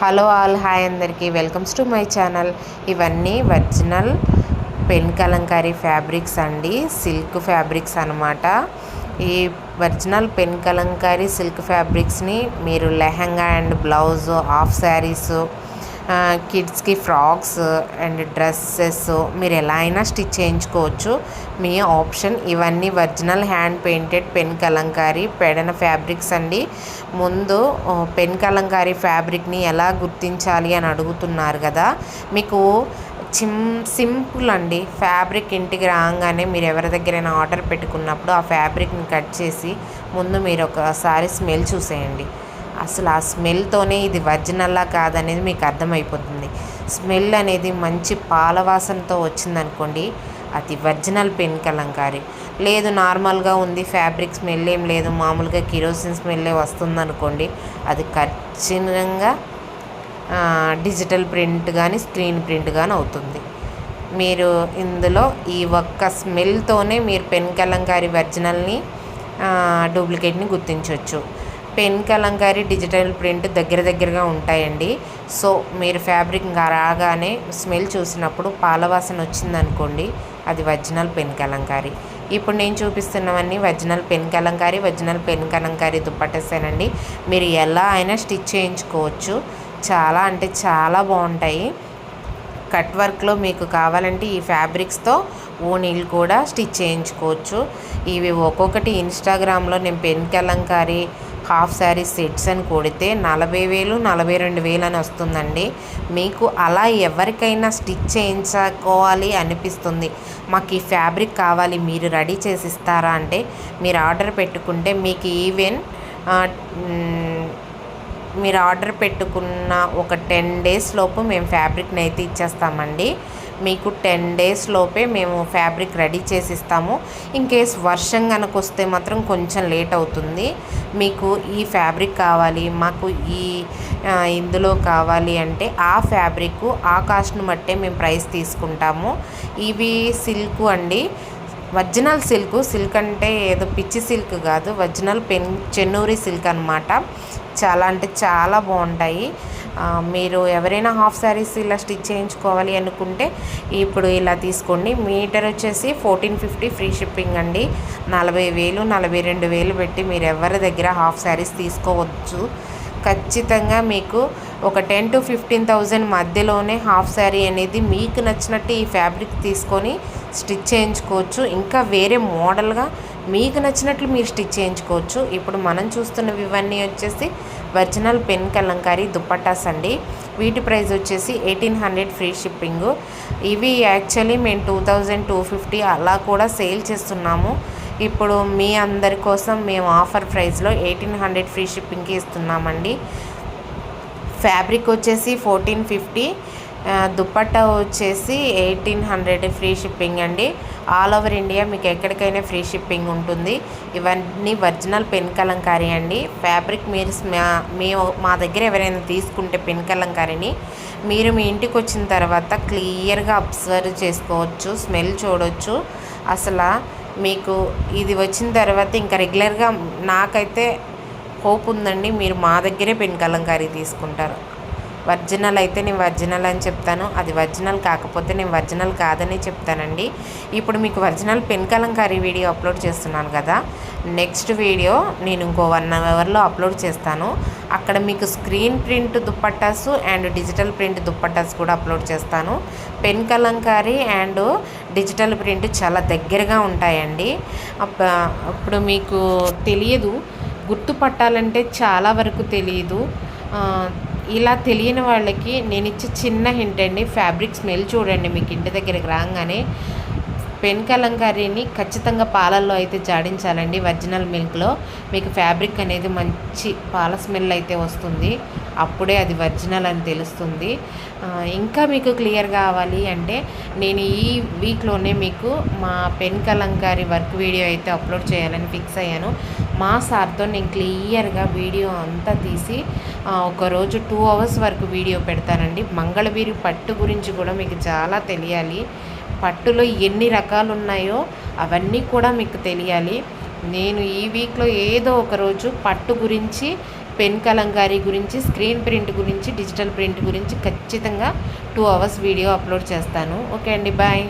Hello all, hi అందరికీ, welcomes to my channel. ఇవన్నీ original pen Kalamkari fabrics అండి, silk fabrics అనమాట. ఈ ఒరిజినల్ పెన్ కలంకారీ సిల్క్ ఫ్యాబ్రిక్స్ని మీరు lehenga and blouse, half saris, కిడ్స్కి ఫ్రాక్స్ అండ్ డ్రెస్సెస్ మీరు ఎలా అయినా స్టిచ్ చేయించుకోవచ్చు, మీ ఆప్షన్. ఇవన్నీ original hand painted pen Kalamkari Pedana fabrics అండి. ముందు పెన్ కలంకారీ ఫ్యాబ్రిక్ని ఎలా గుర్తించాలి అని అడుగుతున్నారు కదా. మీకు సింపుల్ అండి. ఫ్యాబ్రిక్ ఇంటికి రాగానే మీరు ఎవరి దగ్గరైనా ఆర్డర్ పెట్టుకున్నప్పుడు ఆ ఫ్యాబ్రిక్ని కట్ చేసి ముందు మీరు ఒకసారి స్మెల్ చూసేయండి. అసలు ఆ స్మెల్తోనే ఇది ఒరిజినల్లా కాదనేది మీకు అర్థమైపోతుంది. స్మెల్ అనేది మంచి పాలవాసనతో వచ్చిందనుకోండి, అది ఒరిజినల్ పెన్ కలంకారీ. లేదు నార్మల్గా ఉంది, ఫ్యాబ్రిక్ స్మెల్ ఏం లేదు, మామూలుగా కిరోసిన్ స్మెల్లే వస్తుందనుకోండి, అది ఖచ్చితంగా డిజిటల్ ప్రింట్ కానీ స్క్రీన్ ప్రింట్ కానీ అవుతుంది. మీరు ఇందులో ఈ ఒక్క స్మెల్తోనే మీరు పెన్ కలంకారీ ఒరిజినల్ని డూప్లికేట్ని గుర్తించవచ్చు. పెన్ కలంకారీ డిజిటల్ ప్రింట్ దగ్గరగా ఉంటాయండి. సో మీరు ఫ్యాబ్రిక్ రాగానే స్మెల్ చూసినప్పుడు పాలవాసన వచ్చిందనుకోండి, అది ఒరిజినల్ పెన్ కలంకారీ. ఇప్పుడు నేను చూపిస్తున్నవన్నీ ఒరిజినల్ పెన్ కలంకారీ దుప్పట్టేసానండి. మీరు ఎలా అయినా స్టిచ్ చేయించుకోవచ్చు. చాలా అంటే చాలా బాగుంటాయి. కట్ వర్క్లో మీకు కావాలంటే ఈ ఫ్యాబ్రిక్స్తో ఓనీలు కూడా స్టిచ్ చేయించుకోవచ్చు. ఇవి ఒక్కొక్కటి ఇన్స్టాగ్రామ్లో నేను pen Kalamkari half sari sets అని కొడితే 40,000 42,000 అని వస్తుందండి. మీకు అలా ఎవరికైనా స్టిచ్ చేయించుకోవాలి అనిపిస్తుంది, మాకు ఈ ఫ్యాబ్రిక్ కావాలి, మీరు రెడీ చేసి ఇస్తారా అంటే మీరు ఆర్డర్ పెట్టుకుంటే మీకు ఈవెన్ మీరు ఆర్డర్ పెట్టుకున్న ఒక 10 days లోపు మేము ఫ్యాబ్రిక్ని అయితే ఇచ్చేస్తామండి. మీకు 10 days లోపే మేము ఫ్యాబ్రిక్ రెడీ చేసి ఇస్తాము. ఇన్ కేస్ వర్షం కనుక వస్తే మాత్రం కొంచెం లేట్ అవుతుంది. మీకు ఈ ఫ్యాబ్రిక్ కావాలి, మాకు ఇందులో కావాలి అంటే ఆ ఫ్యాబ్రిక్ ఆ కాస్ట్ను బట్టే మేము ప్రైస్ తీసుకుంటాము. ఇవి సిల్క్ అండి, ఒరిజినల్ సిల్క్ అంటే ఏదో పిచ్చి సిల్క్ కాదు, ఒరిజినల్ చెన్నూరి సిల్క్ అనమాట. చాలా అంటే చాలా బాగుంటాయి. మీరు ఎవరైనా హాఫ్ శారీస్ ఇలా స్టిచ్ చేయించుకోవాలి అనుకుంటే ఇప్పుడు ఇలా తీసుకోండి. మీటర్ వచ్చేసి 1450 ఫ్రీ షిప్పింగ్ అండి. 40,000 42,000 పెట్టి మీరు ఎవరి దగ్గర హాఫ్ శారీస్ తీసుకోవచ్చు. ఖచ్చితంగా మీకు ఒక 10,000 to 15,000 మధ్యలోనే హాఫ్ శారీ అనేది మీకు నచ్చినట్టు ఈ ఫ్యాబ్రిక్ తీసుకొని స్టిచ్ చేయించుకోవచ్చు. ఇంకా వేరే మోడల్గా మీకు నచ్చినట్లు మీరు స్టిచ్ చేయించుకోవచ్చు. ఇప్పుడు మనం చూస్తున్నవి ఇవన్నీ వచ్చేసి ఒరిజినల్ పెన్ కలంకారీ దుప్పట్టాస్ అండి. వీటి ప్రైస్ వచ్చేసి 1,800 ఫ్రీ షిప్పింగ్. ఇవి యాక్చువల్లీ మేము 2,250 అలా కూడా సేల్ చేస్తున్నాము. ఇప్పుడు మీ అందరి కోసం మేము ఆఫర్ ప్రైస్లో 1,800 ఫ్రీ షిప్పింగ్కి ఇస్తున్నామండి. ఫ్యాబ్రిక్ వచ్చేసి 1,450, దుప్పట్టా వచ్చేసి 1,800 ఫ్రీ షిప్పింగ్ అండి. ఆల్ ఓవర్ ఇండియా మీకు ఎక్కడికైనా ఫ్రీ షిప్పింగ్ ఉంటుంది. ఇవన్నీ ఒరిజినల్ పెన్ కలంకారీ అండి. ఫ్యాబ్రిక్ మీరు మా దగ్గర ఎవరైనా తీసుకుంటే పెన్ కలంకారీని మీరు మీ ఇంటికి వచ్చిన తర్వాత క్లియర్గా అబ్జర్వ్ చేసుకోవచ్చు, స్మెల్ చూడవచ్చు. అసలు మీకు ఇది వచ్చిన తర్వాత ఇంకా రెగ్యులర్గా నాకైతే హోప్ ఉందండి, మీరు మా దగ్గరే పెన్ కలంకారీ తీసుకుంటారు. ఒరిజినల్ అయితే నేను ఒరిజినల్ అని చెప్తాను, అది ఒరిజినల్ కాకపోతే నేను ఒరిజినల్ కాదని చెప్తానండి. ఇప్పుడు మీకు original pen Kalamkari video upload చేస్తున్నాను కదా, నెక్స్ట్ వీడియో నేను ఇంకో 1 hourలో అప్లోడ్ చేస్తాను. అక్కడ మీకు screen print dupattas and digital print dupattas కూడా అప్లోడ్ చేస్తాను. Pen Kalamkari and digital print చాలా దగ్గరగా ఉంటాయండి. అప్పుడు మీకు తెలియదు, గుర్తుపట్టాలంటే చాలా వరకు తెలియదు. ఇలా తెలియని వాళ్ళకి నేను ఇచ్చే చిన్న హింట్ అండి, ఫ్యాబ్రిక్ స్మెల్ చూడండి. మీకు ఇంటి దగ్గరికి రాగానే పెన్ కలంకారీని ఖచ్చితంగా పాలల్లో అయితే జాడించాలండి. ఒరిజినల్ మిల్క్లో మీకు ఫ్యాబ్రిక్ అనేది మంచి పాల స్మెల్ అయితే వస్తుంది, అప్పుడే అది ఒరిజినల్ అని తెలుస్తుంది. ఇంకా మీకు క్లియర్ కావాలి అంటే నేను ఈ వీక్లోనే మీకు మా పెన్ కలంకారీ వర్క్ వీడియో అయితే అప్లోడ్ చేయాలని ఫిక్స్ అయ్యాను. మా సార్తో నేను క్లియర్గా వీడియో అంతా తీసి ఒకరోజు 2 hours వరకు వీడియో పెడతానండి. మంగళగిరి పట్టు గురించి కూడా మీకు చాలా తెలియాలి, పట్టులో ఎన్ని రకాలు ఉన్నాయో అవన్నీ కూడా మీకు తెలియాలి. నేను ఈ వీక్లో ఏదో ఒక రోజు పట్టు గురించి పెన్ కలంకారీ గురించి, స్క్రీన్ ప్రింట్ గురించి, డిజిటల్ ప్రింట్ గురించి ఖచ్చితంగా 2 అవర్స్ వీడియో అప్లోడ్ చేస్తాను. ఓకే అండి, బాయ్.